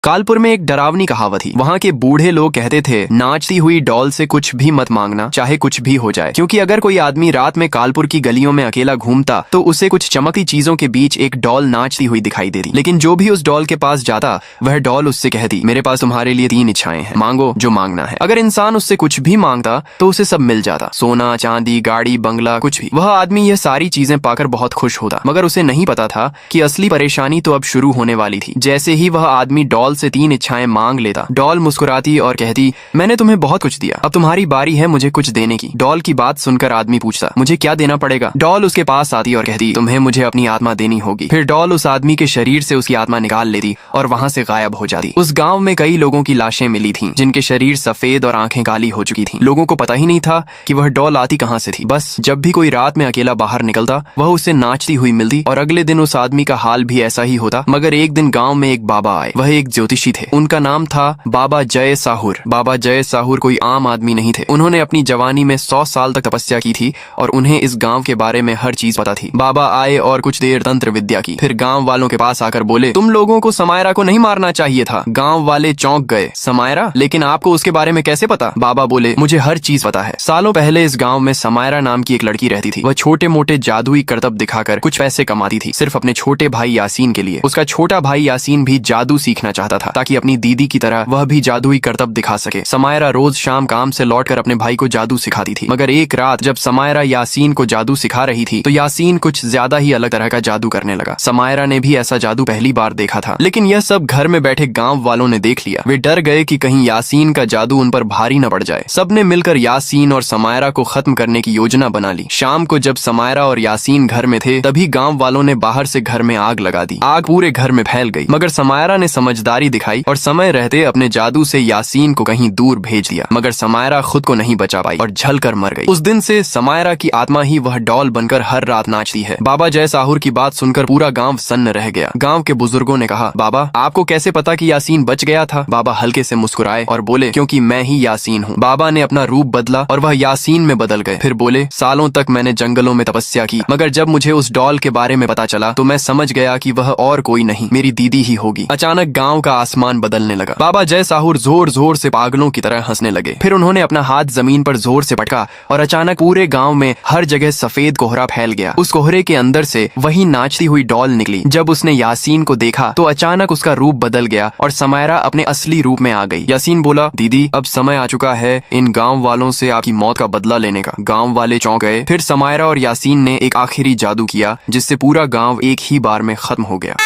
कालपुर में एक डरावनी कहावत थी। वहाँ के बूढ़े लोग कहते थे, नाचती हुई डॉल से कुछ भी मत मांगना, चाहे कुछ भी हो जाए। क्योंकि अगर कोई आदमी रात में कालपुर की गलियों में अकेला घूमता तो उसे कुछ चमकती चीजों के बीच एक डॉल नाचती हुई दिखाई देती। लेकिन जो भी उस डॉल के पास जाता वह डॉल उससे कहती, मेरे पास तुम्हारे लिए 3 इच्छाएं हैं, मांगो जो मांगना है। अगर इंसान उससे कुछ भी मांगता तो उसे सब मिल जाता, सोना चांदी गाड़ी बंगला कुछ भी। वह आदमी यह सारी चीजें पाकर बहुत खुश होता, मगर उसे नहीं पता था कि असली परेशानी तो अब शुरू होने वाली थी। जैसे ही वह आदमी डॉल से 3 इच्छाएं मांग लेता, डॉल मुस्कुराती और कहती, मैंने तुम्हें बहुत कुछ दिया, अब तुम्हारी बारी है मुझे कुछ देने की। डॉल की बात सुनकर आदमी पूछता, मुझे क्या देना पड़ेगा? डॉल उसके पास आती और कहती, तुम्हें मुझे अपनी आत्मा देनी होगी। फिर डॉल उस आदमी के शरीर से उसकी आत्मा निकाल लेती और वहां से गायब हो जाती। उस गांव में कई लोगों की लाशें मिली थीं, जिनके शरीर सफेद और आंखें काली हो चुकी थीं। लोगों को पता ही नहीं था कि वह डॉल आती कहां से थी। बस जब भी कोई रात में अकेला बाहर निकलता वह उसे नाचती हुई मिलती और अगले दिन उस आदमी का हाल भी ऐसा ही होता। मगर एक दिन गांव में एक बाबा आए। वह एक ज्योतिषी थे। उनका नाम था बाबा जय साहुर। बाबा जय साहुर कोई आम आदमी नहीं थे। उन्होंने अपनी जवानी में 100 साल तक तपस्या की थी और उन्हें इस गांव के बारे में हर चीज पता थी। बाबा आए और कुछ देर तंत्र विद्या की, फिर गांव वालों के पास आकर बोले, तुम लोगों को समायरा को नहीं मारना चाहिए था। गांव वाले चौंक गए, समायरा? लेकिन आपको उसके बारे में कैसे पता? बाबा बोले, मुझे हर चीज पता है। सालों पहले इस गांव में समायरा नाम की एक लड़की रहती थी। वह छोटे मोटे जादुई करतब दिखाकर कुछ पैसे कमाती थी, सिर्फ अपने छोटे भाई यासीन के लिए। उसका छोटा भाई यासीन भी जादू सीखना चाहता था ताकि अपनी दीदी की तरह वह भी जादुई करतब दिखा सके। समायरा रोज शाम काम से लौटकर अपने भाई को जादू सिखाती थी। मगर एक रात जब समायरा यासीन को जादू सिखा रही थी तो यासीन कुछ ज्यादा ही अलग तरह का जादू करने लगा। समायरा ने भी ऐसा जादू पहली बार देखा था, लेकिन यह सब घर में बैठे गांव वालों ने देख लिया। वे डर गए कि कहीं यासीन का जादू उन पर भारी न पड़ जाए। सबने मिलकर यासीन और समायरा को खत्म करने की योजना बना ली। शाम को जब समायरा और यासीन घर में थे तभी गांव वालों ने बाहर से घर में आग लगा दी। आग पूरे घर में फैल गई, मगर समायरा ने समझदारी दिखाई और समय रहते अपने जादू से यासीन को कहीं दूर भेज दिया। मगर समायरा खुद को नहीं बचा पाई और जलकर मर गई। उस दिन से समायरा की आत्मा ही वह डॉल बनकर हर रात नाचती है। बाबा जय साहुर की बात सुनकर पूरा गांव सन्न रह गया। गांव के बुजुर्गों ने कहा, बाबा आपको कैसे पता कि यासीन बच गया था? बाबा हल्के से मुस्कुराए और बोले, क्योंकि मैं ही यासीन हूँ। बाबा ने अपना रूप बदला और वह यासीन में बदल गए। फिर बोले, सालों तक मैंने जंगलों में तपस्या की, मगर जब मुझे उस डॉल के बारे में पता चला तो मैं समझ गया कि वह और कोई नहीं, मेरी दीदी ही होगी। अचानक गांव का आसमान बदलने लगा। बाबा जय साहुर जोर जोर से पागलों की तरह हंसने लगे। फिर उन्होंने अपना हाथ जमीन पर जोर से पटका और अचानक पूरे गांव में हर जगह सफेद कोहरा फैल गया। उस कोहरे के अंदर से वही नाचती हुई डॉल निकली। जब उसने यासीन को देखा तो अचानक उसका रूप बदल गया और समायरा अपने असली रूप में आ गई। यासीन बोला, दीदी अब समय आ चुका है इन गांव वालों से आपकी मौत का बदला लेने का। गांव वाले चौंक गए। फिर समायरा और यासीन ने एक आखिरी जादू किया जिससे पूरा गांव एक ही बार में खत्म हो गया।